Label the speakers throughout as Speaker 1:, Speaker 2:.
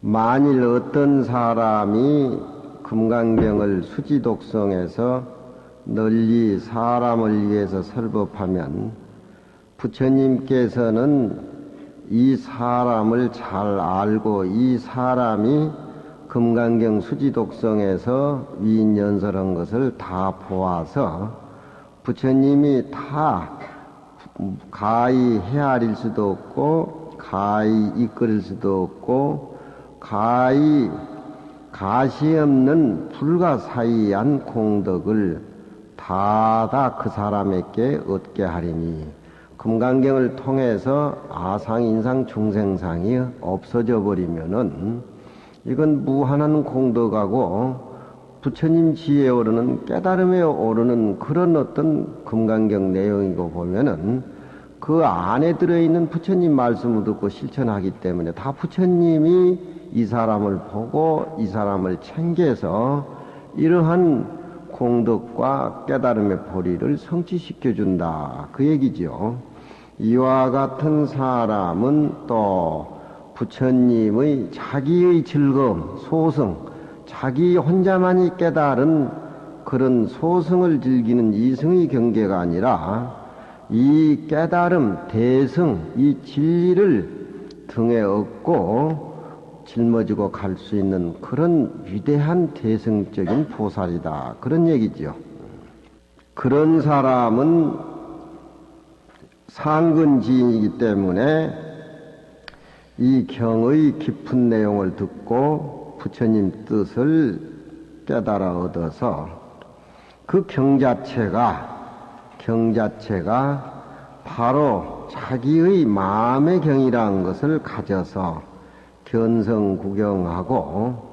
Speaker 1: 만일 어떤 사람이 금강경을 수지독성에서 널리 사람을 위해서 설법하면 부처님께서는 이 사람을 잘 알고 이 사람이 금강경 수지독성에서 위인연설한 것을 다 보아서 부처님이 다 가히 헤아릴 수도 없고 가히 이끌 수도 없고 가히 가시 없는 불가사의한 공덕을 다 그 사람에게 얻게 하리니 금강경을 통해서 아상인상 중생상이 없어져 버리면은 이건 무한한 공덕하고 부처님 지혜에 오르는 깨달음에 오르는 그런 어떤 금강경 내용이고 보면은 그 안에 들어있는 부처님 말씀을 듣고 실천하기 때문에 다 부처님이 이 사람을 보고 이 사람을 챙겨서 이러한 공덕과 깨달음의 보리를 성취시켜준다. 그 얘기죠. 이와 같은 사람은 또 부처님의 자기의 즐거움, 소승, 자기 혼자만이 깨달은 그런 소승을 즐기는 이승의 경계가 아니라 이 깨달음, 대승, 이 진리를 등에 업고 짊어지고 갈 수 있는 그런 위대한 대승적인 보살이다. 그런 얘기죠. 그런 사람은 상근지인이기 때문에 이 경의 깊은 내용을 듣고 부처님 뜻을 깨달아 얻어서 그 경 자체가 바로 자기의 마음의 경이라는 것을 가져서 견성 구경하고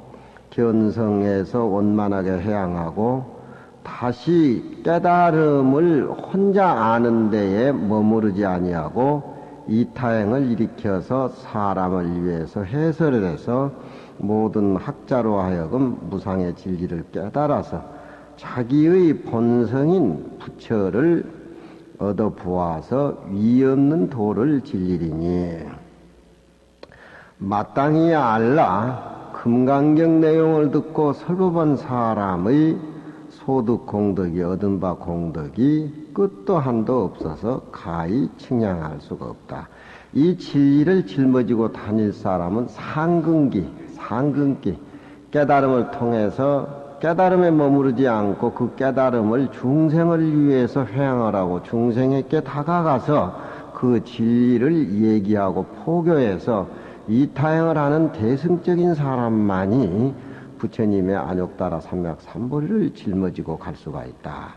Speaker 1: 견성에서 원만하게 해양하고 다시 깨달음을 혼자 아는 데에 머무르지 아니하고 이타행을 일으켜서 사람을 위해서 해설을 해서 모든 학자로 하여금 무상의 진리를 깨달아서 자기의 본성인 부처를 얻어 보아서 위없는 도를 진리리니 마땅히 알라 금강경 내용을 듣고 설법한 사람의 소득 공덕이 얻은 바 공덕이 끝도 한도 없어서 가히 측량할 수가 없다. 이 진리를 짊어지고 다닐 사람은 상근기 깨달음을 통해서 깨달음에 머무르지 않고 그 깨달음을 중생을 위해서 회양하라고 중생에게 다가가서 그 진리를 얘기하고 포교해서 이타행을 하는 대승적인 사람만이 부처님의 안욕따라 삼맥삼보리를 짊어지고 갈 수가 있다.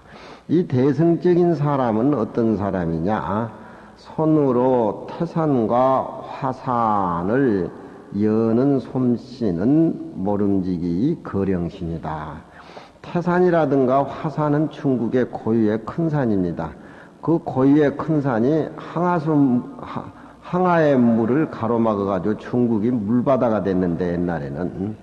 Speaker 1: 이 대승적인 사람은 어떤 사람이냐? 손으로 태산과 화산을 여는 솜씨는 모름지기 거령신이다. 태산이라든가 화산은 중국의 고유의 큰 산입니다. 그 고유의 큰 산이 항아의 물을 가로막아가지고 중국이 물바다가 됐는데 옛날에는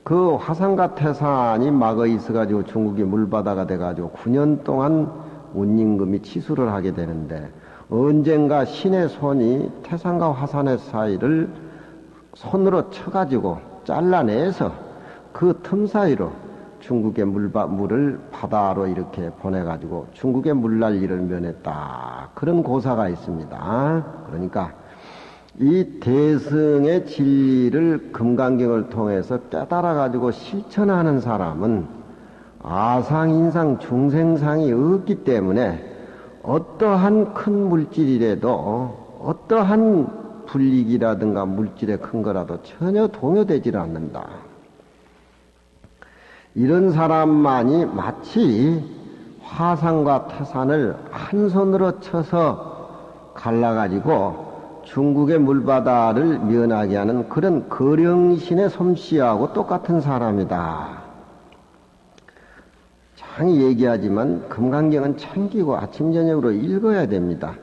Speaker 1: 그 화산과 태산이 막아 있어가지고 중국이 물바다가 돼가지고 9년 동안 운임금이 치수를 하게 되는데 언젠가 신의 손이 태산과 화산의 사이를 손으로 쳐가지고 잘라내서 그 틈 사이로 중국의 물을 바다로 이렇게 보내가지고 중국의 물난리를 면했다. 그런 고사가 있습니다. 그러니까 이 대승의 진리를 금강경을 통해서 깨달아가지고 실천하는 사람은 아상인상 중생상이 없기 때문에 어떠한 큰 물질이라도 어떠한 불이익이라든가 물질의 큰 거라도 전혀 동요되질 않는다. 이런 사람만이 마치 화산과 태산을 한 손으로 쳐서 갈라가지고 중국의 물바다를 면하게 하는 그런 거령신의 솜씨하고 똑같은 사람이다. 장이 얘기하지만 금강경은 챙기고 아침 저녁으로 읽어야 됩니다.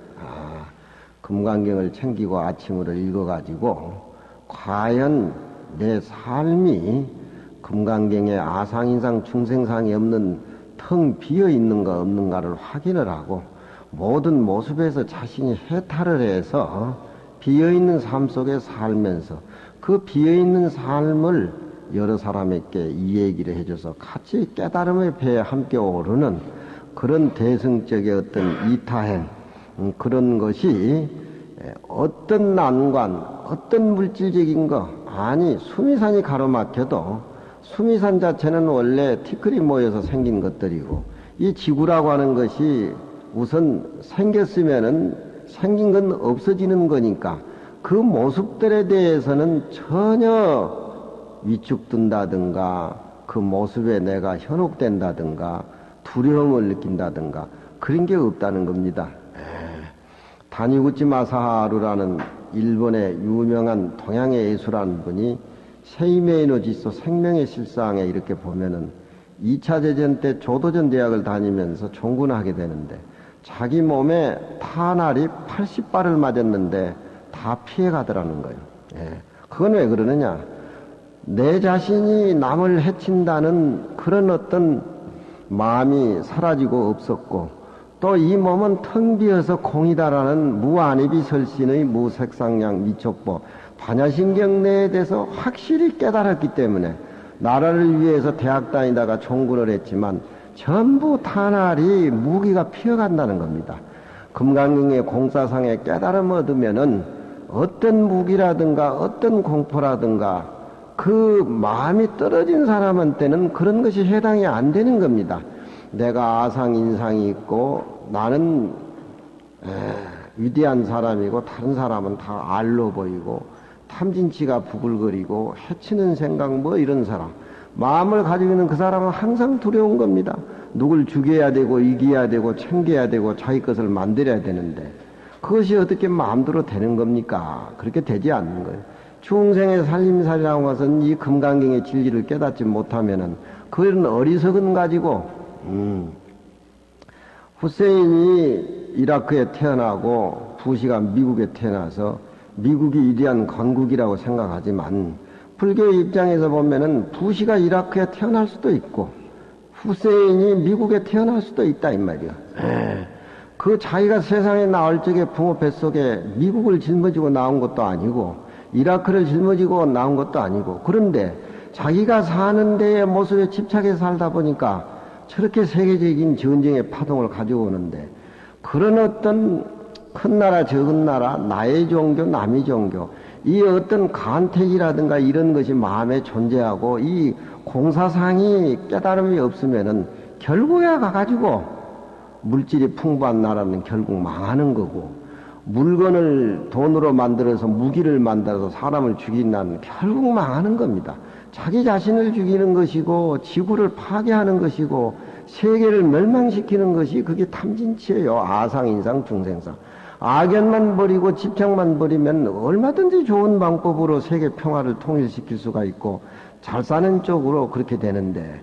Speaker 1: 금강경을 챙기고 아침으로 읽어가지고 과연 내 삶이 금강경에 아상인상 중생상이 없는 텅 비어 있는가 없는가를 확인을 하고 모든 모습에서 자신이 해탈을 해서 비어있는 삶 속에 살면서 그 비어있는 삶을 여러 사람에게 이 얘기를 해줘서 같이 깨달음의 배에 함께 오르는 그런 대승적의 어떤 이타행, 그런 것이 어떤 난관, 어떤 물질적인 거, 아니 수미산이 가로막혀도 수미산 자체는 원래 티끌이 모여서 생긴 것들이고, 이 지구라고 하는 것이 우선 생겼으면은 생긴 건 없어지는 거니까 그 모습들에 대해서는 전혀 위축된다든가 그 모습에 내가 현혹된다든가 두려움을 느낀다든가 그런 게 없다는 겁니다. 다니구치 마사하루라는 일본의 유명한 동양의 예술하는 분이 세이메이 노지소 생명의 실상에 이렇게 보면은 2차 대전 때 조도전 대학을 다니면서 종군을 하게 되는데 자기 몸에 탄알이 80발을 맞았는데 다 피해가더라는 거예요. 그건 왜 그러느냐? 내 자신이 남을 해친다는 그런 어떤 마음이 사라지고 없었고, 또 이 몸은 텅 비어서 공이다라는 무안입이설신의 무색상량 미촉보 반야신경 내에 대해서 확실히 깨달았기 때문에 나라를 위해서 대학 다니다가 종군을 했지만 전부 탄알이 무기가 피어간다는 겁니다. 금강경의 공사상에 깨달음 얻으면은 어떤 무기라든가 어떤 공포라든가 그 마음이 떨어진 사람한테는 그런 것이 해당이 안 되는 겁니다. 내가 아상 인상이 있고 나는 위대한 사람이고 다른 사람은 다 알로 보이고 탐진치가 부글거리고 해치는 생각 뭐 이런 사람, 마음을 가지고 있는 그 사람은 항상 두려운 겁니다. 누굴 죽여야 되고 이겨야 되고 챙겨야 되고 자기 것을 만들어야 되는데 그것이 어떻게 마음대로 되는 겁니까? 그렇게 되지 않는 거예요. 중생의 살림살이라는 것은 이 금강경의 진리를 깨닫지 못하면은 그런 어리석은 가지고 후세인이 이라크에 태어나고 부시가 미국에 태어나서 미국이 위대한 건국이라고 생각하지만 불교의 입장에서 보면은 부시가 이라크에 태어날 수도 있고 후세인이 미국에 태어날 수도 있다 이 말이야. 그 자기가 세상에 나올 적에 부모 뱃속에 미국을 짊어지고 나온 것도 아니고 이라크를 짊어지고 나온 것도 아니고, 그런데 자기가 사는 데의 모습에 집착해 살다 보니까 저렇게 세계적인 전쟁의 파동을 가져오는데, 그런 어떤 큰 나라 적은 나라, 나의 종교 남의 종교, 이 어떤 간택이라든가 이런 것이 마음에 존재하고 이 공사상이 깨달음이 없으면은 결국에 가가지고 물질이 풍부한 나라는 결국 망하는 거고, 물건을 돈으로 만들어서 무기를 만들어서 사람을 죽인다는 결국 망하는 겁니다. 자기 자신을 죽이는 것이고 지구를 파괴하는 것이고 세계를 멸망시키는 것이 그게 탐진치예요. 아상인상 중생상. 악연만 버리고 집착만 버리면 얼마든지 좋은 방법으로 세계 평화를 통일시킬 수가 있고 잘 사는 쪽으로 그렇게 되는데,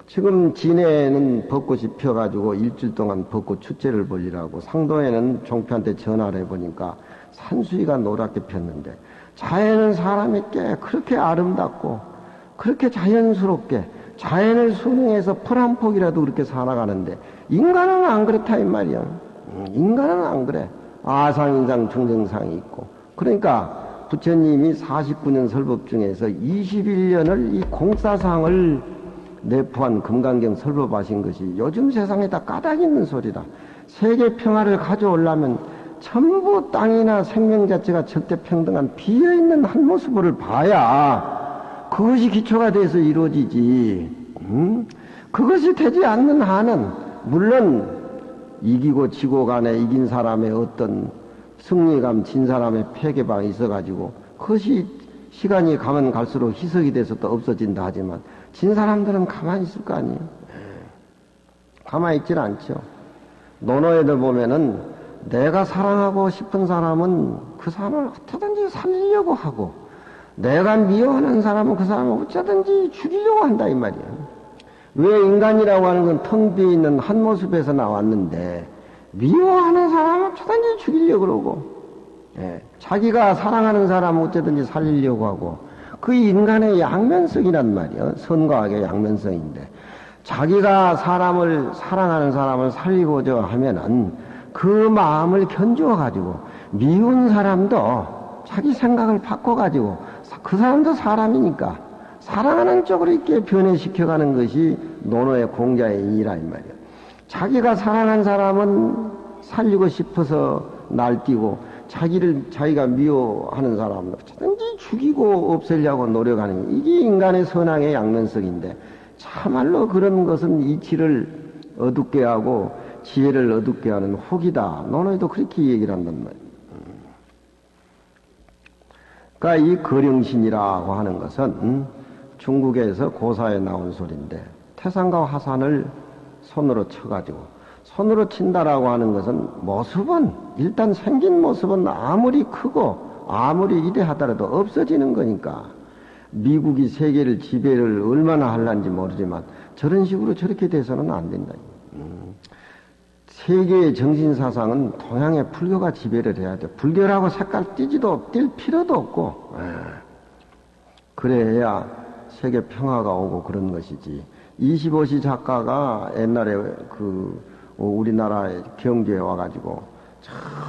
Speaker 1: 지금 진해에는 벚꽃이 피어가지고 일주일 동안 벚꽃 축제를 벌이라고 상도에는 종표한테 전화를 해보니까 산수위가 노랗게 폈는데, 자연은 사람에게 그렇게 아름답고 그렇게 자연스럽게 자연을 순응해서 풀 한 폭이라도 그렇게 살아가는데 인간은 안 그렇다 이 말이야. 인간은 안 그래. 아상인상 중생상이 있고. 그러니까 부처님이 49년 설법 중에서 21년을 이 공사상을 내포한 금강경 설법하신 것이 요즘 세상에다 까닭 있는 소리다. 세계 평화를 가져오려면 전부 땅이나 생명 자체가 절대평등한 비어있는 한 모습을 봐야 그것이 기초가 돼서 이루어지지. 그것이 되지 않는 한은 물론 이기고 지고 간에 이긴 사람의 어떤 승리감, 진 사람의 패배감이 있어가지고 그것이 시간이 가면 갈수록 희석이 돼서 또 없어진다 하지만 진 사람들은 가만히 있을 거 아니에요. 가만히 있질 않죠. 논어에도 보면은 내가 사랑하고 싶은 사람은 그 사람을 어떻게든지 살리려고 하고, 내가 미워하는 사람은 그 사람을 어쩌든지 죽이려고 한다 이 말이야. 왜 인간이라고 하는 건 텅 비어 있는 한 모습에서 나왔는데 미워하는 사람은 어쩌든지 죽이려고 그러고, 자기가 사랑하는 사람은 어쩌든지 살리려고 하고, 그 인간의 양면성이란 말이야. 선과 악의 양면성인데 자기가 사랑하는 사람을 살리고자 하면은 그 마음을 견주어 가지고 미운 사람도 자기 생각을 바꿔 가지고 그 사람도 사람이니까 사랑하는 쪽으로 이렇게 변해시켜가는 것이 논어의 공자의 인이라 이 말이야. 자기가 사랑한 사람은 살리고 싶어서 날뛰고 자기가 미워하는 사람은 어쩌든지 죽이고 없애려고 노력하는 이게 인간의 선악의 양면성인데 참말로 그런 것은 이치를 어둡게 하고 지혜를 어둡게 하는 혹이다. 논어에도 그렇게 얘기를 한단 말이야. 그러니까 이 거령신이라고 하는 것은 중국에서 고사에 나온 소리인데 태산과 화산을 손으로 쳐가지고 손으로 친다라고 하는 것은 모습은 일단 생긴 모습은 아무리 크고 아무리 이대하더라도 없어지는 거니까 미국이 세계를 지배를 얼마나 할란지 모르지만 저런 식으로 저렇게 돼서는 안 된다. 세계의 정신사상은 동양의 불교가 지배를 해야 돼. 불교라고 색깔 띌 필요도 없고 그래야 세계 평화가 오고 그런 것이지. 25시 작가가 옛날에 우리나라의 경주에 와가지고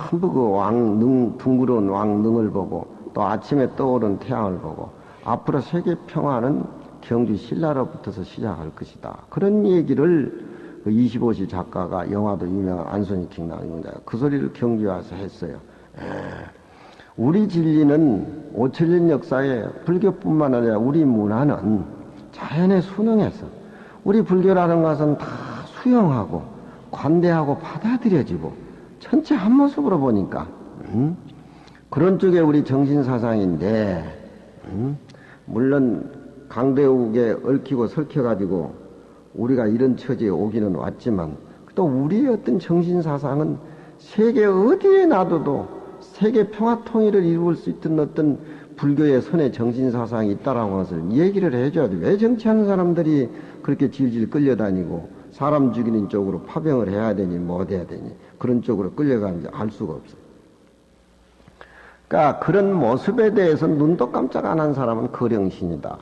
Speaker 1: 전부 그 둥그런 왕능을 보고 또 아침에 떠오른 태양을 보고 앞으로 세계 평화는 경주 신라로부터서 시작할 것이다. 그런 얘기를 그 25시 작가가 영화도 유명한 안소니 킹 나온 그 소리를 경주에 와서 했어요. 우리 진리는 5천년 역사에 불교뿐만 아니라 우리 문화는 자연에 순응해서 우리 불교라는 것은 다 수용하고 관대하고 받아들여지고 전체 한 모습으로 보니까 그런 쪽에 우리 정신사상인데 물론 강대국에 얽히고 설켜가지고 우리가 이런 처지에 오기는 왔지만 또 우리의 어떤 정신사상은 세계 어디에 놔둬도 세계 평화통일을 이룰 수 있던 어떤 불교의 선의 정신사상이 있다라고 하는 것을 얘기를 해줘야 돼. 왜 정치하는 사람들이 그렇게 질질 끌려다니고 사람 죽이는 쪽으로 파병을 해야 되니 못 해야 되니 그런 쪽으로 끌려가는지 알 수가 없어. 그러니까 그런 모습에 대해서 눈도 깜짝 안 한 사람은 거령신이다.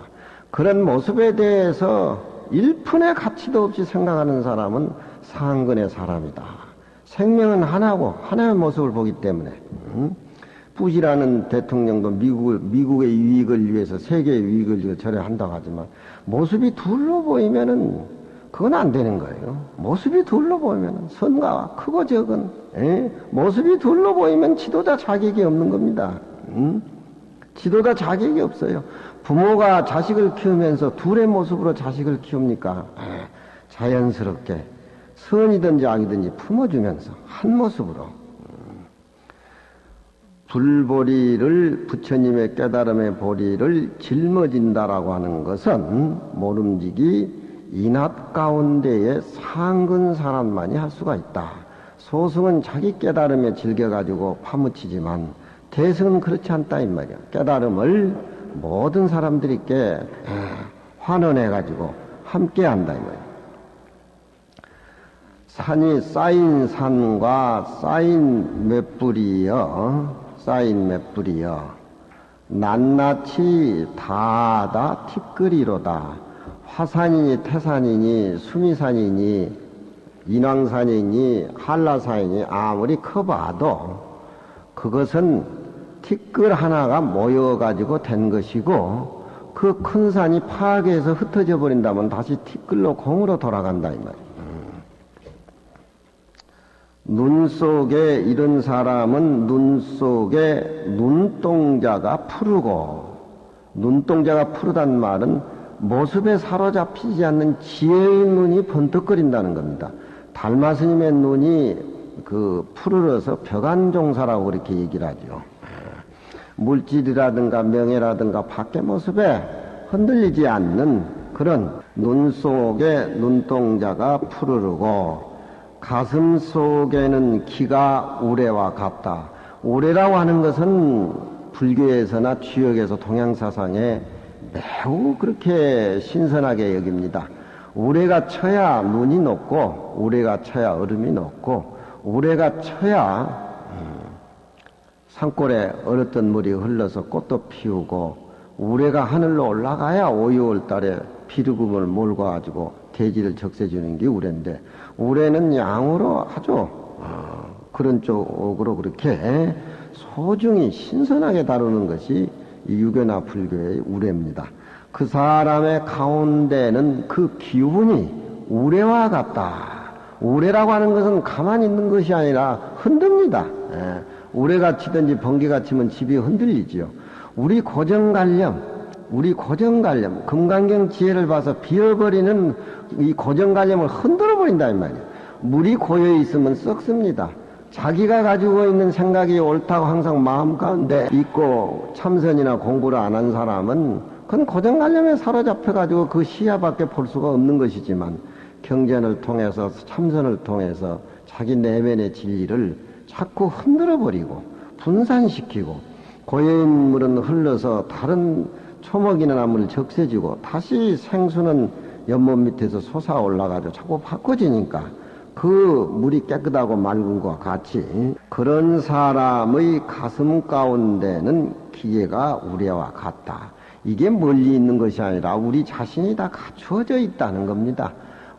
Speaker 1: 그런 모습에 대해서 일푼의 가치도 없이 생각하는 사람은 상근의 사람이다. 생명은 하나고 하나의 모습을 보기 때문에 부시라는 대통령도 미국의 유익을 위해서 세계의 유익을 위해서 저래 한다고 하지만 모습이 둘로 보이면은 그건 안 되는 거예요. 모습이 둘로 보이면은 선과 크고 적은 모습이 둘로 보이면 지도자 자격이 없는 겁니다. 지도자 자격이 없어요. 부모가 자식을 키우면서 둘의 모습으로 자식을 키웁니까? 자연스럽게 선이든지 악이든지 품어주면서 한 모습으로 불보리를 부처님의 깨달음의 보리를 짊어진다라고 하는 것은 모름지기 인합 가운데에 상근 사람만이 할 수가 있다. 소승은 자기 깨달음에 즐겨가지고 파묻히지만 대승은 그렇지 않다 이 말이야. 깨달음을 모든 사람들이 환원해가지고 함께 한다 이 말이야. 산이 쌓인 산과 쌓인 맷불이여 낱낱이 다다 티끌이로다. 화산이니 태산이니 수미산이니 인왕산이니 한라산이니 아무리 커봐도 그것은 티끌 하나가 모여가지고 된 것이고 그 큰 산이 파괴해서 흩어져 버린다면 다시 티끌로 공으로 돌아간다 이 말이야. 눈 속에 이런 사람은 눈 속에 눈동자가 푸르고 눈동자가 푸르단 말은 모습에 사로잡히지 않는 지혜의 눈이 번뜩거린다는 겁니다. 달마스님의 눈이 푸르러서 벽안종사라고 그렇게 얘기를 하죠. 물질이라든가 명예라든가 밖의 모습에 흔들리지 않는 그런 눈 속에 눈동자가 푸르르고 가슴 속에는 기가 우레와 같다. 우레라고 하는 것은 불교에서나 주역에서 동양사상에 매우 그렇게 신선하게 여깁니다. 우레가 쳐야 눈이 녹고 우레가 쳐야 얼음이 녹고 우레가 쳐야 산골에 얼었던 물이 흘러서 꽃도 피우고 우레가 하늘로 올라가야 5, 6월 달에 비루금을 몰고 가지고 대지를 적셔주는 게 우레인데 우레는 양으로 아주 그런 쪽으로 그렇게 소중히 신선하게 다루는 것이 이 유교나 불교의 우레입니다. 그 사람의 가운데는 그 기운이 우레와 같다. 우레라고 하는 것은 가만히 있는 것이 아니라 흔듭니다. 예. 우레가 치든지 번개가 치면 집이 흔들리지요. 우리 고정관념, 금강경 지혜를 봐서 비어버리는 이 고정관념을 흔들어버린다 이 말이에요. 물이 고여 있으면 썩습니다. 자기가 가지고 있는 생각이 옳다고 항상 마음 가운데 있고 참선이나 공부를 안 한 사람은 그건 고정관념에 사로잡혀가지고 그 시야밖에 볼 수가 없는 것이지만 경전을 통해서 참선을 통해서 자기 내면의 진리를 자꾸 흔들어버리고 분산시키고 고여인 물은 흘러서 다른 초목이나 나무를 적셔주고 다시 생수는 연못 밑에서 솟아 올라가지고 자꾸 바꿔지니까 그 물이 깨끗하고 맑은 것과 같이 그런 사람의 가슴 가운데는 기계가 우레와 같다. 이게 멀리 있는 것이 아니라 우리 자신이 다 갖추어져 있다는 겁니다.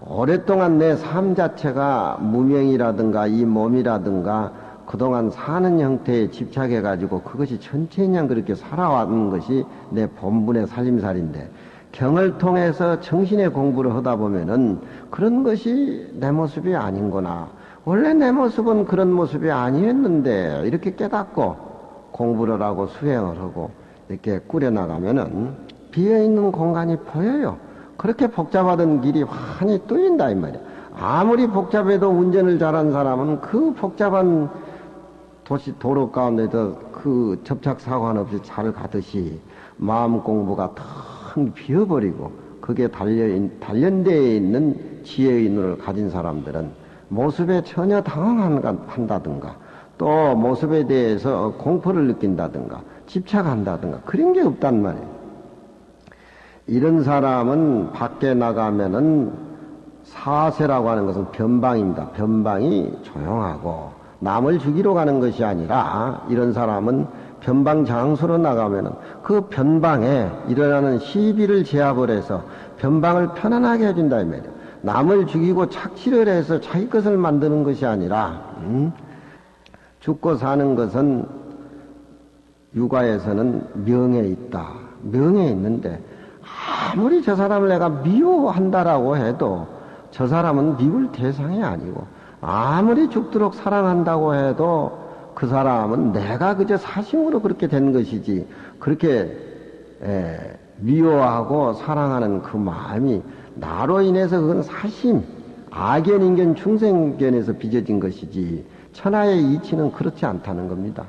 Speaker 1: 오랫동안 내 삶 자체가 무명이라든가 이 몸이라든가 그동안 사는 형태에 집착해가지고 그것이 천천히 그렇게 살아왔는 것이 내 본분의 살림살인데 경을 통해서 정신의 공부를 하다 보면은 그런 것이 내 모습이 아닌구나. 원래 내 모습은 그런 모습이 아니었는데 이렇게 깨닫고 공부를 하고 수행을 하고 이렇게 꾸려나가면은 비어있는 공간이 보여요. 그렇게 복잡하던 길이 환히 뚫린다 이 말이야. 아무리 복잡해도 운전을 잘한 사람은 그 복잡한 도로 가운데도 그 접착사고 없이 잘 가듯이 마음 공부가 텅 비어버리고 그게 단련되어 있는 지혜의 눈을 가진 사람들은 모습에 전혀 당황한다든가 또 모습에 대해서 공포를 느낀다든가 집착한다든가 그런 게 없단 말이에요. 이런 사람은 밖에 나가면은 사세라고 하는 것은 변방입니다. 변방이 조용하고 남을 죽이러 가는 것이 아니라 이런 사람은 변방 장소로 나가면은 그 변방에 일어나는 시비를 제압을 해서 변방을 편안하게 해준다 이 말이에요. 남을 죽이고 착취를 해서 자기 것을 만드는 것이 아니라 죽고 사는 것은 육아에서는 명에 있다. 명에 있는데 아무리 저 사람을 내가 미워한다라고 해도 저 사람은 미울 대상이 아니고 아무리 죽도록 사랑한다고 해도 그 사람은 내가 그저 사심으로 그렇게 된 것이지 그렇게 미워하고 사랑하는 그 마음이 나로 인해서 그건 사심, 악견, 인견, 중생견에서 빚어진 것이지 천하의 이치는 그렇지 않다는 겁니다.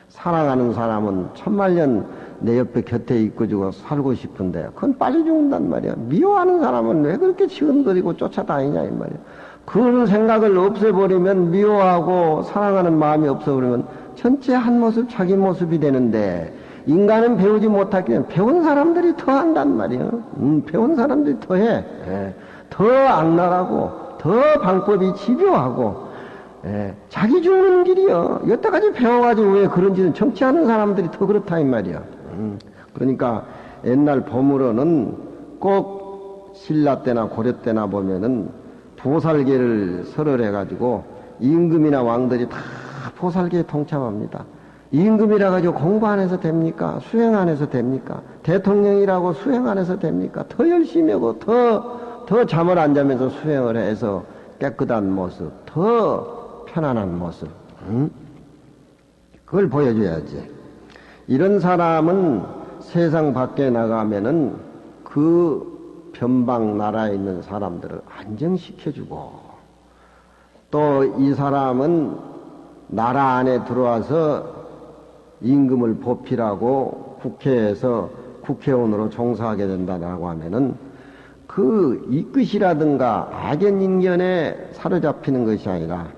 Speaker 1: 사랑하는 사람은 천만년 내 옆에 곁에 있고주고 살고 싶은데 그건 빨리 죽는단 말이야. 미워하는 사람은 왜 그렇게 지근거리고 쫓아다니냐 이 말이야. 그런 생각을 없애버리면 미워하고 사랑하는 마음이 없어버리면 전체 한 모습 자기 모습이 되는데 인간은 배우지 못하기는 배운 사람들이 더 한단 말이야. 배운 사람들이 더 해. 더 악랄하고 더 방법이 집요하고 자기 죽는 길이요. 여태까지 배워가지고 왜 그런 짓은 정치하는 사람들이 더 그렇다 이 말이야. 그러니까 옛날 보물어는 꼭 신라 때나 고려 때나 보면은 보살계를 설을해가지고 임금이나 왕들이 다 보살계에 동참합니다. 임금이라 가지고 공부 안 해서 됩니까? 수행 안 해서 됩니까? 대통령이라고 수행 안 해서 됩니까? 더 열심히 하고 더 잠을 안 자면서 수행을 해서 깨끗한 모습, 더 편안한 모습, 그걸 보여줘야지. 이런 사람은 세상 밖에 나가면은 그 변방 나라에 있는 사람들을 안정시켜주고 또 이 사람은 나라 안에 들어와서 임금을 보필하고 국회에서 국회의원으로 종사하게 된다라고 하면은 그 이끝이라든가 악연 인견에 사로잡히는 것이 아니라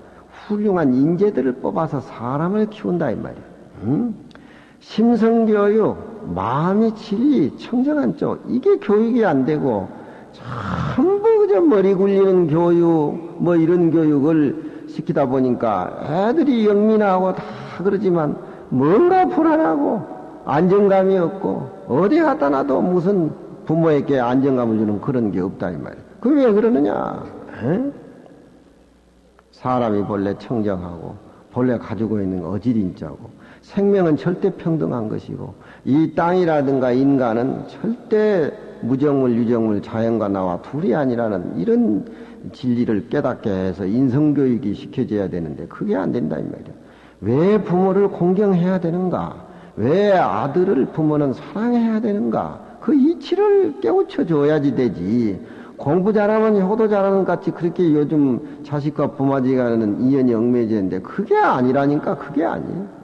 Speaker 1: 훌륭한 인재들을 뽑아서 사람을 키운다 이 말이야. 심성교육, 마음의 진리, 청정한 쪽 이게 교육이 안 되고 전부 그저 머리 굴리는 교육 뭐 이런 교육을 시키다 보니까 애들이 영민하고 다 그러지만 뭔가 불안하고 안정감이 없고 어디 갖다 놔도 무슨 부모에게 안정감을 주는 그런 게 없다 이 말이야. 그게 왜 그러느냐? 사람이 본래 청정하고 본래 가지고 있는 어질인자고 생명은 절대 평등한 것이고 이 땅이라든가 인간은 절대 무정물, 유정물, 자연과 나와 둘이 아니라는 이런 진리를 깨닫게 해서 인성교육이 시켜져야 되는데 그게 안 된다 이 말이야. 왜 부모를 공경해야 되는가? 왜 아들을 부모는 사랑해야 되는가? 그 이치를 깨우쳐 줘야지 되지. 공부 잘하면 효도 잘하는 것 같이 그렇게 요즘 자식과 부모지간은 인연이 얽매지는데 그게 아니라니까 그게 아니에요.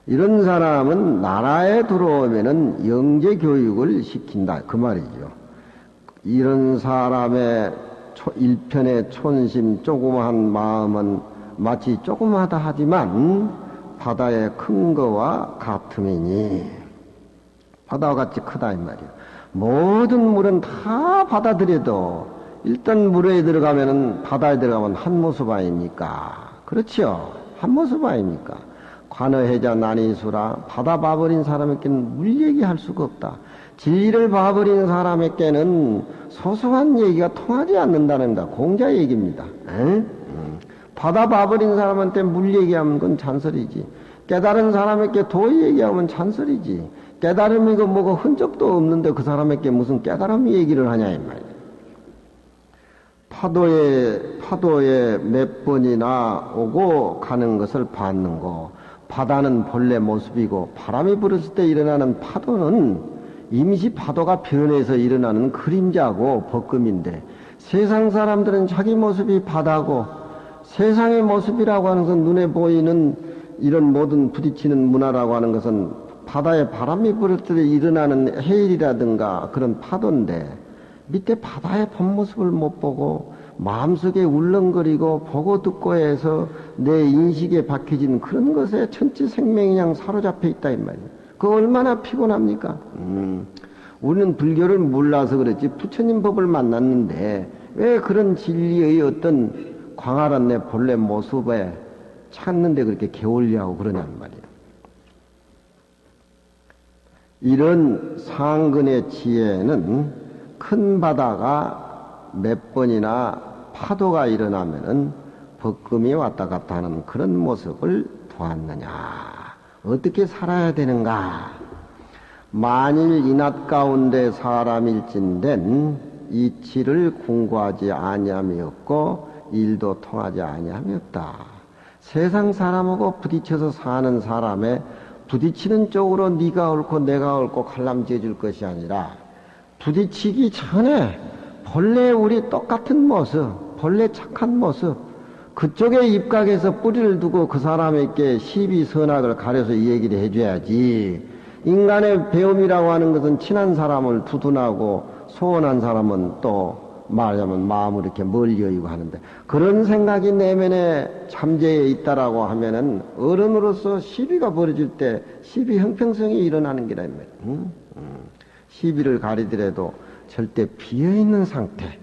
Speaker 1: 이런 사람은 나라에 들어오면은 영재 교육을 시킨다 그 말이죠. 이런 사람의 일편의 촌심 조그마한 마음은 마치 조그마하다 하지만 바다의 큰 거와 같음이니 바다와 같이 크다 이 말이야. 모든 물은 다 받아들여도 일단 물에 들어가면은 바다에 들어가면 한 모습 아닙니까? 그렇죠? 한 모습 아닙니까? 관어해자 난이수라 바다 봐버린 사람에게는 물 얘기할 수가 없다. 진리를 봐버린 사람에게는 소소한 얘기가 통하지 않는다는 다 공자 얘기입니다. 바다 봐버린 사람한테 물 얘기하면 그건 잔소리지. 깨달은 사람에게 도 얘기하면 잔소리지. 깨달음이고 뭐고 흔적도 없는데 그 사람에게 무슨 깨달음 얘기를 하냐 이 말이야. 파도에 몇 번이나 오고 가는 것을 받는 거. 바다는 본래 모습이고 바람이 불었을 때 일어나는 파도는 임시 파도가 변해서 일어나는 그림자고 벗금인데 세상 사람들은 자기 모습이 바다고 세상의 모습이라고 하는 것은 눈에 보이는 이런 모든 부딪히는 문화라고 하는 것은 바다에 바람이 불을 때 일어나는 해일이라든가 그런 파도인데 밑에 바다의 본 모습을 못 보고 마음속에 울렁거리고 보고 듣고 해서 내 인식에 박혀진 그런 것에 천지 생명이 그냥 사로잡혀 있다 이 말이에요. 그거 얼마나 피곤합니까? 우리는 불교를 몰라서 그렇지 부처님 법을 만났는데 왜 그런 진리의 어떤 광활한 내 본래 모습에 찾는데 그렇게 게을리하고 그러냔 말이에요. 이런 상근의 지혜는 큰 바다가 몇 번이나 파도가 일어나면은 벗금이 왔다 갔다 하는 그런 모습을 보았느냐. 어떻게 살아야 되는가? 만일 이낮 가운데 사람일진된 이치를 궁구하지 아니함이 없고 일도 통하지 아니함이 없다. 세상 사람하고 부딪혀서 사는 사람의 부딪히는 쪽으로 네가 옳고 내가 옳고 칼람지어 줄 것이 아니라 부딪히기 전에 본래 우리 똑같은 모습, 본래 착한 모습 그쪽에 입각해서 뿌리를 두고 그 사람에게 시비 선악을 가려서 이 얘기를 해줘야지. 인간의 배움이라고 하는 것은 친한 사람을 두둔하고 소원한 사람은 또 말하자면 마음을 이렇게 멀리 여기고 하는데 그런 생각이 내면에 잠재해 있다라고 하면은 어른으로서 시비가 벌어질 때 시비 형평성이 일어나는 게라 이 말이야. 시비를 가리더라도 절대 비어있는 상태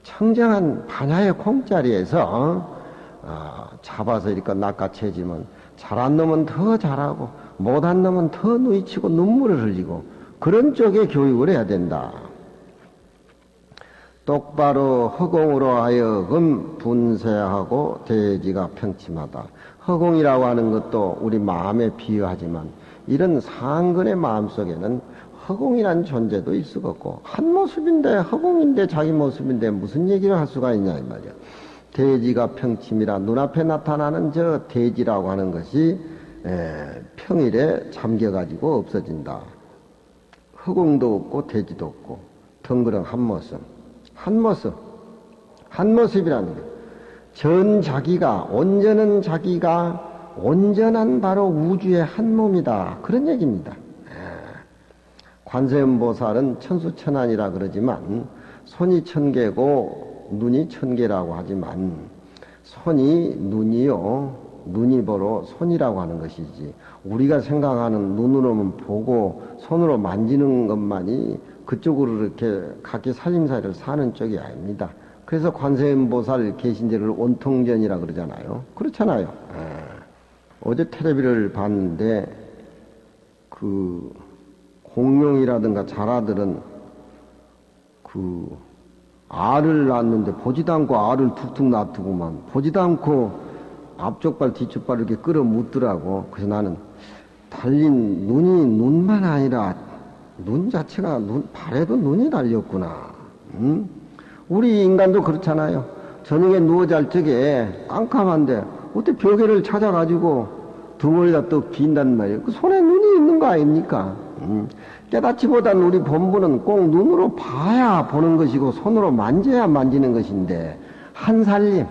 Speaker 1: 청정한 반야의 콩자리에서 잡아서 이렇게 낚아채지면 잘한 놈은 더 잘하고 못한 놈은 더 누이치고 눈물을 흘리고 그런 쪽에 교육을 해야 된다. 똑바로 허공으로 하여금 분쇄하고 대지가 평침하다. 허공이라고 하는 것도 우리 마음에 비유하지만 이런 상근의 마음속에는 허공이란 존재도 있을 수가 없고 한 모습인데 허공인데 자기 모습인데 무슨 얘기를 할 수가 있냐 이 말이야. 대지가 평침이라 눈앞에 나타나는 저 대지라고 하는 것이 평일에 잠겨가지고 없어진다. 허공도 없고 대지도 없고 덩그런 한 모습. 한 모습이라는 게 전 자기가 온전한 자기가 온전한 바로 우주의 한 몸이다. 그런 얘기입니다. 관세음보살은 천수천안이라 그러지만 손이 천개고 눈이 천개라고 하지만 손이 눈이요 눈이 바로 손이라고 하는 것이지 우리가 생각하는 눈으로만 보고 손으로 만지는 것만이 그쪽으로 이렇게 각기 살림살이를 사는 쪽이 아닙니다. 그래서 관세음보살 계신지를 온통전이라 그러잖아요. 그렇잖아요. 어제 텔레비를 봤는데 그 공룡이라든가 자라들은 그 알을 낳았는데 보지도 않고 알을 툭툭 놔두고만 보지도 않고 앞쪽 발 뒤쪽 발 이렇게 끌어묻더라고. 그래서 나는 달린 눈이 눈만 아니라 눈 자체가 발에도 눈이 달렸구나. 우리 인간도 그렇잖아요. 저녁에 누워 잘 적에 깜깜한데 어떻게 벽에를 찾아가지고 덩어리가 떡 빈단 말이에요. 그 손에 눈이 있는 거 아닙니까? 깨닫지보단 우리 본부는 꼭 눈으로 봐야 보는 것이고 손으로 만져야 만지는 것인데 한살림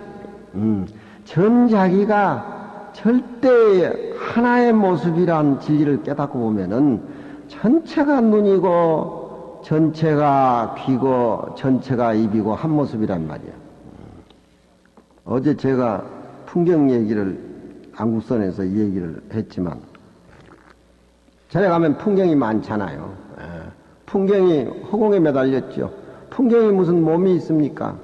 Speaker 1: 전 자기가 절대 하나의 모습이란 진리를 깨닫고 보면은 전체가 눈이고 전체가 귀고 전체가 입이고 한 모습이란 말이야. 어제 제가 풍경 얘기를 안국선에서 이 얘기를 했지만 전에 가면 풍경이 많잖아요. 풍경이 허공에 매달렸죠. 풍경이 무슨 몸이 있습니까?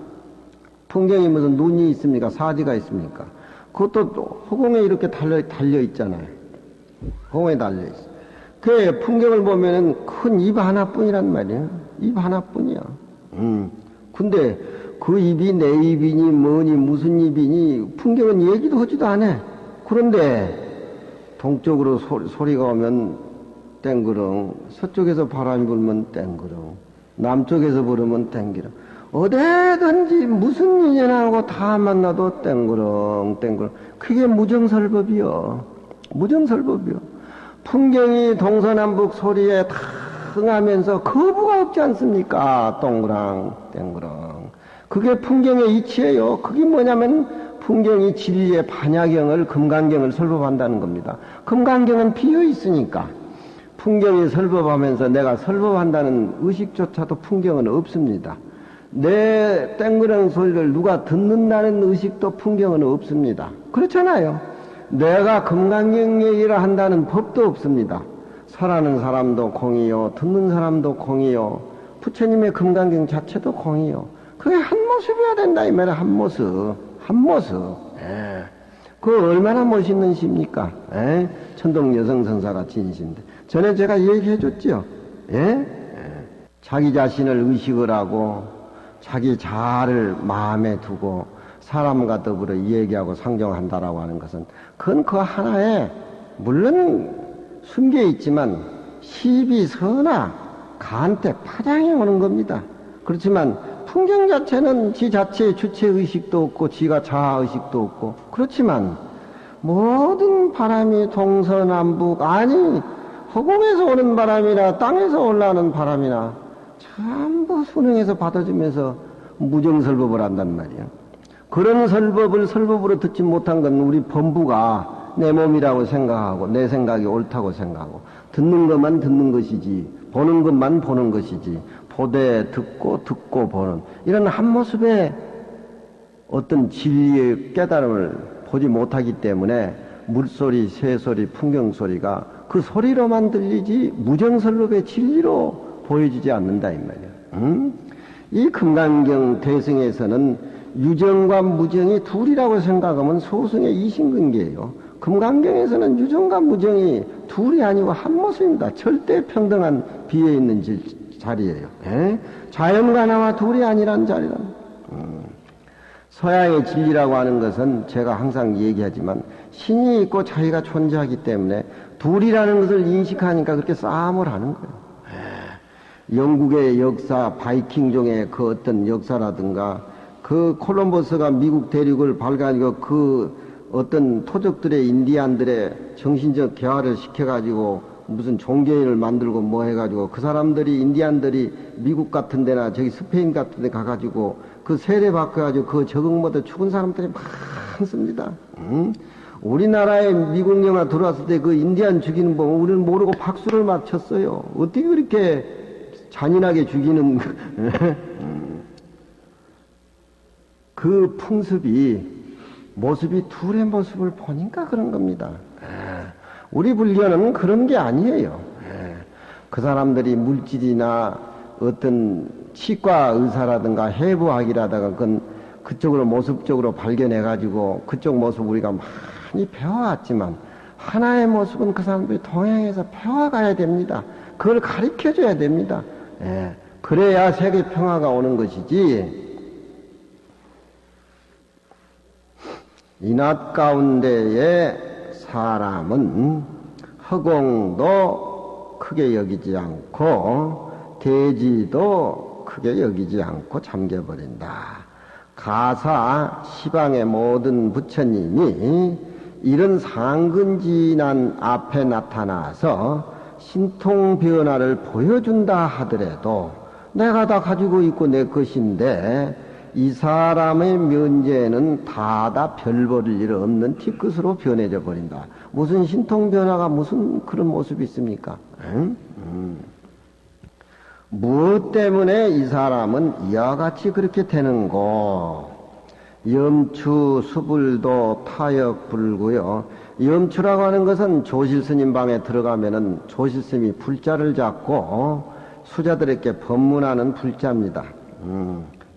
Speaker 1: 풍경이 무슨 눈이 있습니까? 사지가 있습니까? 그것도 또 허공에 이렇게 달려 있잖아요. 허공에 달려 있어. 그 풍경을 보면은 큰 입 하나뿐이란 말이에요. 입 하나뿐이야. 근데 그 입이 내 입이니 뭐니 무슨 입이니 풍경은 얘기도 하지도 않아. 그런데 동쪽으로 소리가 오면 땡그렁, 서쪽에서 바람이 불면 땡그렁, 남쪽에서 부르면 땡기렁. 어디든지 무슨 인연하고 다 만나도 땡그렁 땡그렁. 그게 무정설법이요. 무정설법이요. 풍경이 동서남북 소리에 다 흥하면서 거부가 없지 않습니까? 동그랑 땡그렁. 그게 풍경의 이치예요. 그게 뭐냐면 풍경이 진리의 반야경을 금강경을 설법한다는 겁니다. 금강경은 비어 있으니까 풍경이 설법하면서 내가 설법한다는 의식조차도 풍경은 없습니다. 내 땡그랑 소리를 누가 듣는다는 의식도 풍경은 없습니다. 그렇잖아요. 내가 금강경 얘기를 한다는 법도 없습니다. 설하는 사람도 공이요, 듣는 사람도 공이요, 부처님의 금강경 자체도 공이요. 그게 한 모습이어야 된다 이 말이야. 한 모습, 한 모습. 그거 얼마나 멋있는 시입니까? 천동 여성선사가 진시인데 전에 제가 얘기해 줬죠. 자기 자신을 의식을 하고 자기 자아를 마음에 두고 사람과 더불어 얘기하고 상정한다라고 하는 것은 그건 그 하나에 물론 숨겨 있지만 시비서나 간택 파장이 오는 겁니다. 그렇지만 풍경 자체는 지 자체의 주체의식도 없고 지가 자아의식도 없고 그렇지만 모든 바람이 동서남북 아니 허공에서 오는 바람이나 땅에서 올라오는 바람이나 전부 순응해서 받아주면서 무정설법을 한단 말이야. 그런 설법을 설법으로 듣지 못한 건 우리 범부가 내 몸이라고 생각하고 내 생각이 옳다고 생각하고 듣는 것만 듣는 것이지 보는 것만 보는 것이지 보되 듣고 듣고 보는 이런 한 모습의 어떤 진리의 깨달음을 보지 못하기 때문에 물소리, 새소리, 풍경소리가 그 소리로만 들리지 무정설법의 진리로 보여지지 않는다 이 말이야. 이 금강경 대승에서는 유정과 무정이 둘이라고 생각하면 소승의 이신근계예요. 금강경에서는 유정과 무정이 둘이 아니고 한 모습입니다. 절대 평등한 비어있는 자리예요. 자연과 나와 둘이 아니란 자리란. 서양의 진리라고 하는 것은 제가 항상 얘기하지만 신이 있고 자기가 존재하기 때문에 둘이라는 것을 인식하니까 그렇게 싸움을 하는 거예요. 영국의 역사, 바이킹종의 그 어떤 역사라든가 그 콜럼버스가 미국 대륙을 발견하고 그 어떤 토족들의 인디안들의 정신적 개화를 시켜가지고 무슨 종교인을 만들고 뭐 해가지고 그 사람들이 인디안들이 미국 같은 데나 저기 스페인 같은 데 가가지고 그 세례 받아가지고 그 적응 못해 죽은 사람들이 많습니다. 우리나라에 미국 영화 들어왔을 때 그 인디안 죽이는 법 우리는 모르고 박수를 막 쳤어요. 어떻게 그렇게 잔인하게 죽이는 그 풍습이 모습이 둘의 모습을 보니까 그런 겁니다. 우리 불교는 그런 게 아니에요. 그 사람들이 물질이나 어떤 치과 의사라든가 해부학이라든가 그건 그쪽으로 모습적으로 발견해가지고 그쪽 모습 우리가 많이 배워왔지만 하나의 모습은 그 사람들이 동행해서 배워가야 됩니다. 그걸 가르쳐줘야 됩니다. 그래야 세계 평화가 오는 것이지. 이낮 가운데에 사람은 허공도 크게 여기지 않고 대지도 크게 여기지 않고 잠겨버린다. 가사 시방의 모든 부처님이 이런 상근진한 앞에 나타나서 신통 변화를 보여준다 하더라도 내가 다 가지고 있고 내 것인데 이 사람의 면제는 다다 별 버릴 일 없는 티끝으로 변해져 버린다. 무슨 신통 변화가 무슨 그런 모습이 있습니까? 응? 무엇 때문에 이 사람은 이와 같이 그렇게 되는고? 염추 수불도 타역 불구요. 염추라고 하는 것은 조실스님 방에 들어가면은 조실스님이 불자를 잡고 수자들에게 법문하는 불자입니다.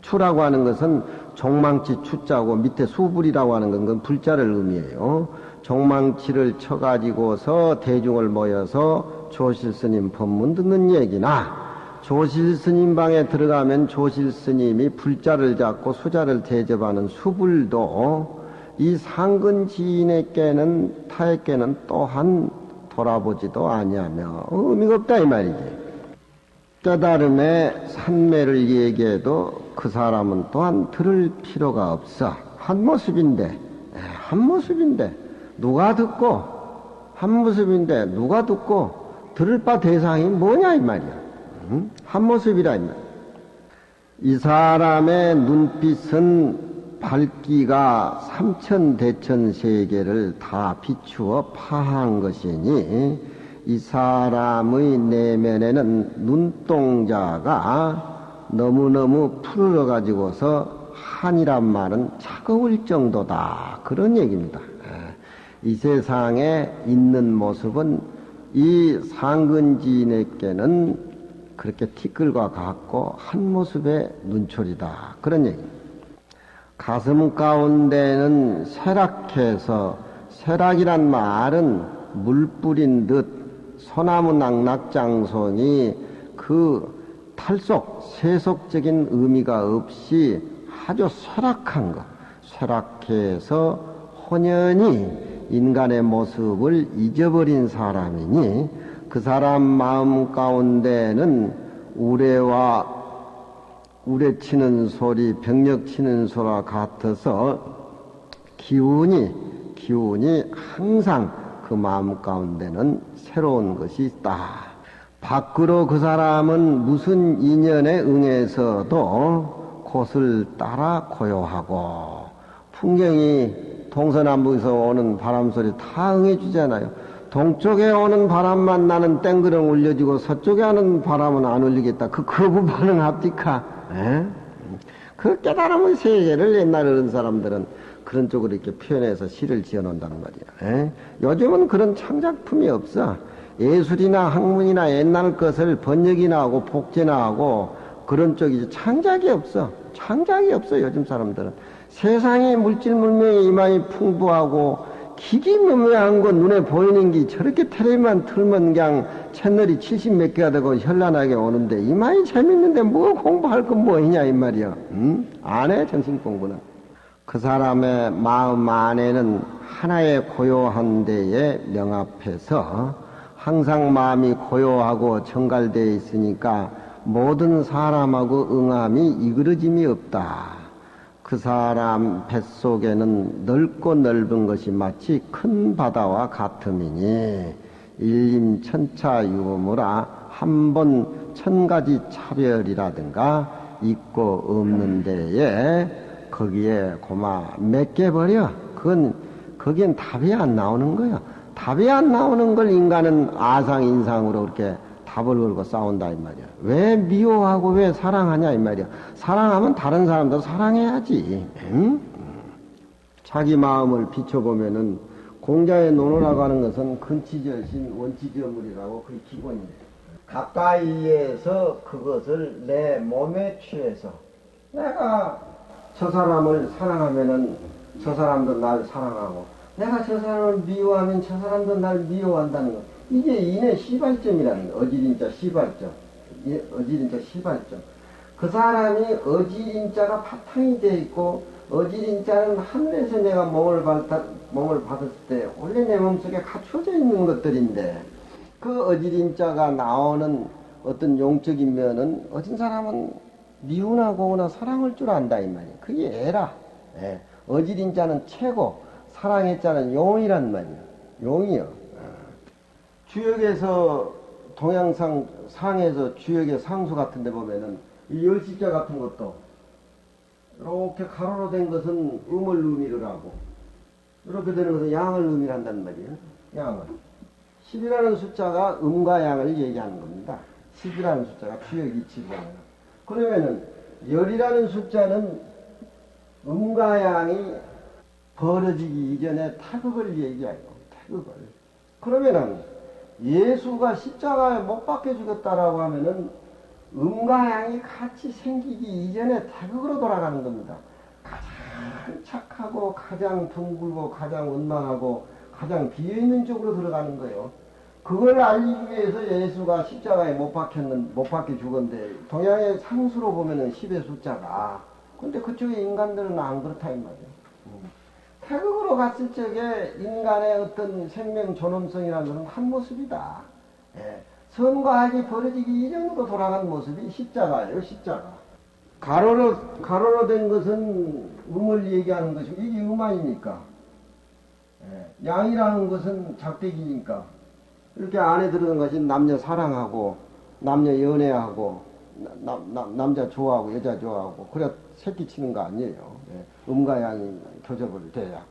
Speaker 1: 추라고 하는 것은 종망치 추자고 밑에 수불이라고 하는 건 불자를 의미해요. 종망치를 쳐가지고서 대중을 모여서 조실스님 법문 듣는 얘기나 조실스님 방에 들어가면 조실스님이 불자를 잡고 수자를 대접하는 수불도 이 상근지인에게는 타에게는 또한 돌아보지도 아니하며 의미가 없다 이 말이지. 깨달음의 산매를 얘기해도 그 사람은 또한 들을 필요가 없어. 한 모습인데 누가 듣고 한 모습인데 누가 듣고 들을 바 대상이 뭐냐 이 말이야. 한 모습이라 이 말이야. 이 사람의 눈빛은 밝기가 삼천대천 세계를 다 비추어 파한 것이니 이 사람의 내면에는 눈동자가 너무너무 푸르러 가지고서 한이란 말은 차가울 정도다. 그런 얘기입니다. 이 세상에 있는 모습은 이 상근지인에게는 그렇게 티끌과 같고 한 모습의 눈초리다. 그런 얘기입니다. 가슴 가운데는 쇠락해서 쇠락이란 말은 물뿌린 듯 소나무 낙낙장송이 그 탈속, 세속적인 의미가 없이 아주 쇠락한 것, 쇠락해서 혼연히 인간의 모습을 잊어버린 사람이니 그 사람 마음 가운데는 우레치는 소리, 병력 치는 소리와 같아서 기운이 항상 그 마음 가운데는 새로운 것이 있다. 밖으로 그 사람은 무슨 인연에 응해서도 곳을 따라 고요하고 풍경이 동서남북에서 오는 바람소리 다 응해주잖아요. 동쪽에 오는 바람만 나는 땡그렁 울려지고 서쪽에 하는 바람은 안 울리겠다. 그 거부 반응합니까? 그 깨달음의 세계를 옛날 어른 사람들은 그런 쪽으로 이렇게 표현해서 시를 지어놓는단 말이야. 요즘은 그런 창작품이 없어. 예술이나 학문이나 옛날 것을 번역이나 하고 복제나 하고 그런 쪽이 창작이 없어. 창작이 없어 요즘 사람들은. 세상에 물질 문명이 이마에 풍부하고 기기묘묘한 거 눈에 보이는 게 저렇게 텔레비만 틀면 그냥 채널이 70 몇 개가 되고 현란하게 오는데 이마에 재밌는데 뭐 공부할 건 뭐이냐 이 말이야. 안 해 정신 공부는. 그 사람의 마음 안에는 하나의 고요한 데에 명합해서 항상 마음이 고요하고 정갈되어 있으니까 모든 사람하고 응함이 이그러짐이 없다. 그 사람 뱃속에는 넓고 넓은 것이 마치 큰 바다와 같음이니 일림천차유무라 한 번 천가지 차별이라든가 있고 없는 데에 거기에 고마 맺게버려. 거기엔 답이 안 나오는 거야. 답이 안 나오는 걸 인간은 아상인상으로 그렇게 답을 걸고 싸운다 이 말이야. 왜 미워하고 왜 사랑하냐 이 말이야. 사랑하면 다른 사람도 사랑해야지. 응? 자기 마음을 비춰보면은 공자의 논어라고 하는 것은 근치절신 원치절물이라고 그게 기본이에요. 가까이에서 그것을 내 몸에 취해서 내가 저 사람을 사랑하면은 저 사람도 날 사랑하고 내가 저 사람을 미워하면 저 사람도 날 미워한다는 거. 이게 인의 시발점이라는 거. 어지린자 시발점. 어지린자 시발점. 그 사람이 어지린자가 바탕이 되어 있고 어지린자는 하늘에서 내가 몸을 받았을 때 원래 내 몸속에 갖춰져 있는 것들인데 그 어지린자가 나오는 어떤 용적인 면은 어떤 사람은 미우나 고우나 사랑할 줄 안다 이 말이야. 그게 애라. 예. 어지린자는 최고, 사랑의 자는 용이란 말이야. 용이요. 주역에서 동양상 상에서 주역의 상수 같은 데 보면은 이 열십자 같은 것도 이렇게 가로로 된 것은 음을 의미를 하고 이렇게 되는 것은 양을 의미를 한단 말이에요. 양을. 10이라는 숫자가 음과 양을 얘기하는 겁니다. 10이라는 숫자가 주역 이치잖아요. 그러면은 열이라는 숫자는 음과 양이 벌어지기 이전에 태극을 얘기해요. 태극을. 그러면은 예수가 십자가에 못 박혀 죽었다라고 하면은 음과 양이 같이 생기기 이전에 태극으로 돌아가는 겁니다. 가장 착하고 가장 둥글고 가장 원망하고 가장 비어있는 쪽으로 들어가는 거예요. 그걸 알리기 위해서 예수가 십자가에 못 박혀 죽었는데 동양의 상수로 보면은 10의 숫자가 근데 그쪽에 인간들은 안 그렇다 이 말이에요. 태극으로 갔을 적에 인간의 어떤 생명 존엄성이라는 것은 한 모습이다. 예. 선과 악이 벌어지기 이전으로 돌아간 모습이 십자가예요. 십자가. 가로로 된 것은 음을 얘기하는 것이고 이게 음 아닙니까? 예. 양이라는 것은 작대기니까 이렇게 안에 들어간 것이 남녀 사랑하고 남녀 연애하고 남자 좋아하고 여자 좋아하고 그래 새끼 치는 거 아니에요. 예. 음과 양이 교접을 돼야.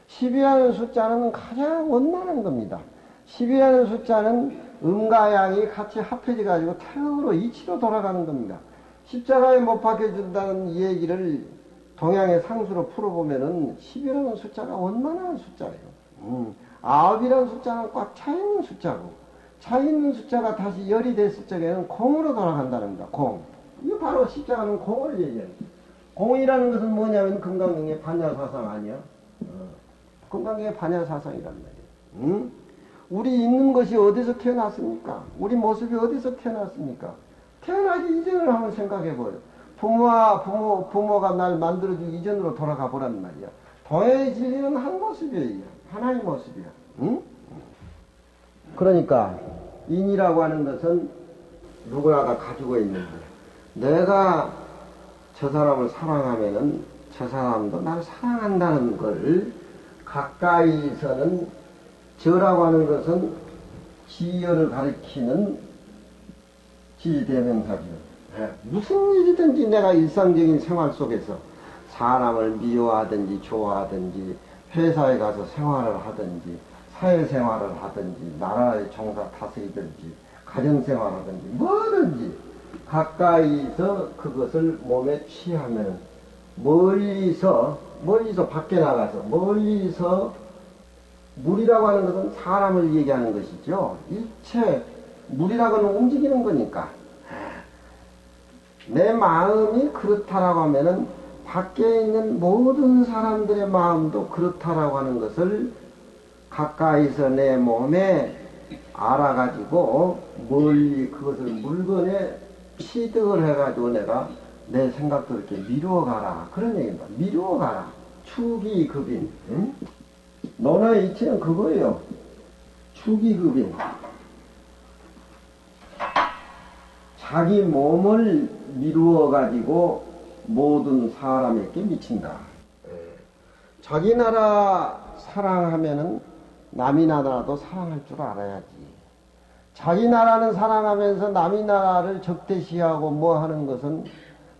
Speaker 1: 10이라는 숫자는 가장 원만한 겁니다. 10이라는 숫자는 음과 양이 같이 합해져 가지고 태극으로 이치로 돌아가는 겁니다. 십자가에 못 박혀준다는 이 얘기를 동양의 상수로 풀어보면은 10이라는 숫자가 원만한 숫자예요. 9이라는 숫자는 꽉 차있는 숫자고 차있는 숫자가 다시 열이 됐을 적에는 공으로 돌아간다는 겁니다. 공. 이거 바로 십자가는 공을 얘기해요. 공이라는 것은 뭐냐면 금강경의 반야사상 아니야? 금강경의 반야사상이란 말이에요. 우리 있는 것이 어디서 태어났습니까? 우리 모습이 어디서 태어났습니까? 태어나기 이전을 한번 생각해봐요. 부모가 날 만들어주기 이전으로 돌아가 보란 말이야. 동해의 진리는 한 모습이에요. 하나의 모습이야. 응? 그러니까 인이라고 하는 것은 누구나가 가지고 있는데 내가 저 사람을 사랑하면은 저 사람도 나를 사랑한다는 걸 가까이서는 저라고 하는 것은 지열을 가리키는 지대명사죠. 무슨 일이든지 내가 일상적인 생활 속에서 사람을 미워하든지 좋아하든지 회사에 가서 생활을 하든지 사회생활을 하든지 나라의 종사 다스리든지 가정생활을 하든지 뭐든지 가까이서 그것을 몸에 취하면 멀리서 밖에 나가서 멀리서 물이라고 하는 것은 사람을 얘기하는 것이죠. 일체 물이라고 하는 움직이는 거니까 내 마음이 그렇다라고 하면은 밖에 있는 모든 사람들의 마음도 그렇다라고 하는 것을 가까이서 내 몸에 알아가지고 멀리 그것을 물건에 취득을 해가지고 내가 내 생각도 이렇게 미루어가라. 그런 얘기입니다. 미루어가라. 추기급인. 응? 논어의 이치는 그거예요. 추기급인. 자기 몸을 미루어가지고 모든 사람에게 미친다. 자기 나라 사랑하면은 남이 나라도 사랑할 줄 알아야지. 자기 나라는 사랑하면서 남이 나라를 적대시하고 뭐 하는 것은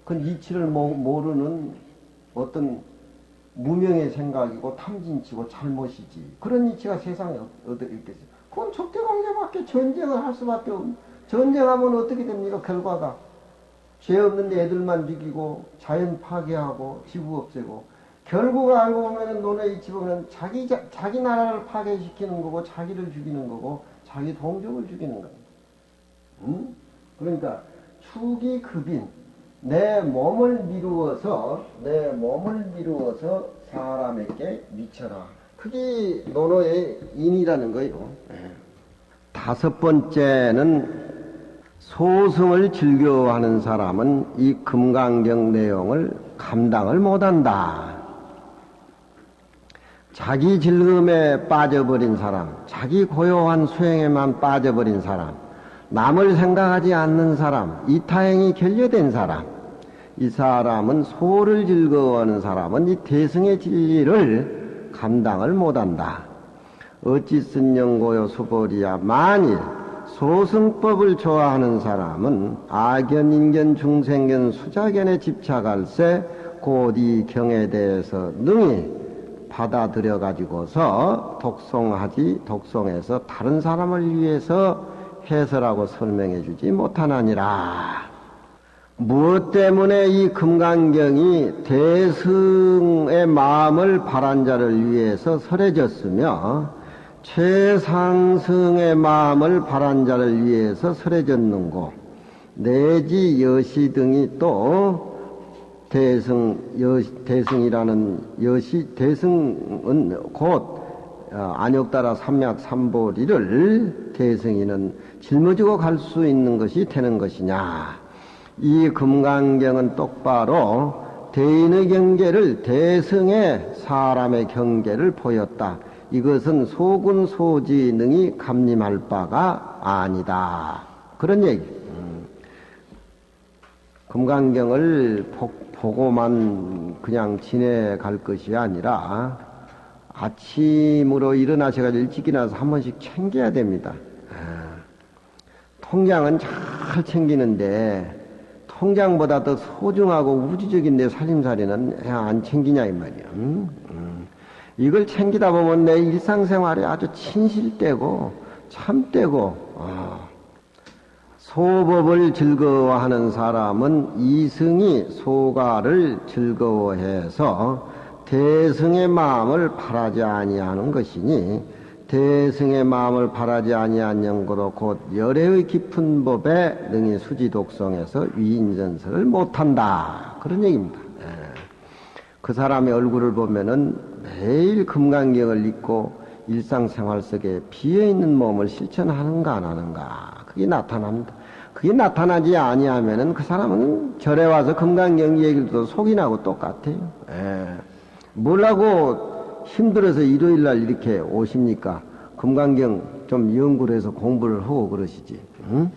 Speaker 1: 그 이치를 모르는 어떤 무명의 생각이고 탐진치고 잘못이지. 그런 이치가 세상에 어디 있겠어요. 그건 적대관계밖에 전쟁을 할 수밖에 없는. 전쟁하면 어떻게 됩니까? 결과가. 죄 없는데 애들만 죽이고 자연 파괴하고 지구 없애고 결국 알고 보면은 논의 이치 보면 자기 나라를 파괴시키는 거고 자기를 죽이는 거고 자기 동족을 죽이는 겁니다. 그러니까 추기급인 내 몸을 미루어서 사람에게 미쳐라. 그게 논어의 인이라는 거예요. 다섯 번째는 소승을 즐겨하는 사람은 이 금강경 내용을 감당을 못한다. 자기 즐거움에 빠져버린 사람, 자기 고요한 수행에만 빠져버린 사람, 남을 생각하지 않는 사람, 이타행이 결여된 사람, 이 사람은 소를 즐거워하는 사람은 이 대승의 진리를 감당을 못한다. 어찌 쓴영고요 수보리야. 만일 소승법을 좋아하는 사람은 아견, 인견, 중생견, 수자견에 집착할세 곧 이 경에 대해서 능히 받아들여 가지고서 독송해서 다른 사람을 위해서 해설하고 설명해 주지 못하나니라. 무엇 때문에 이 금강경이 대승의 마음을 바란 자를 위해서 설해졌으며 최상승의 마음을 바란 자를 위해서 설해졌는고, 내지 여시 등이 또 대승이라는 대승은 곧 안욕따라 삼약 삼보리를 대승이는 짊어지고 갈 수 있는 것이 되는 것이냐. 이 금강경은 똑바로 대인의 경계를, 대승의 사람의 경계를 보였다. 이것은 소군소지 능히 감림할 바가 아니다. 그런 얘기. 금강경을 보고만 그냥 지내갈 것이 아니라 아침으로 일어나셔가지고 일찍 일어나서 한 번씩 챙겨야 됩니다. 통장은 잘 챙기는데 통장보다 더 소중하고 우주적인 내 살림살이는 안 챙기냐 이 말이야. 이걸 챙기다 보면 내 일상생활에 아주 친실되고 참되고, 소법을 즐거워하는 사람은 이승이 소가를 즐거워해서 대승의 마음을 바라지 아니하는 것이니, 대승의 마음을 바라지 아니한 영고로 곧 열애의 깊은 법에 능히 수지독성해서 위인전설을 못한다. 그런 얘기입니다. 그 사람의 얼굴을 보면은 매일 금강경을 읽고 일상생활 속에 비어있는 몸을 실천하는가 안 하는가, 그게 나타납니다. 그게 나타나지 아니하면은 그 사람은 절에 와서 금강경 얘기를 또 속이 나고 똑같아요. 뭐라고 힘들어서 일요일날 이렇게 오십니까? 금강경 좀 연구를 해서 공부를 하고 그러시지. 응?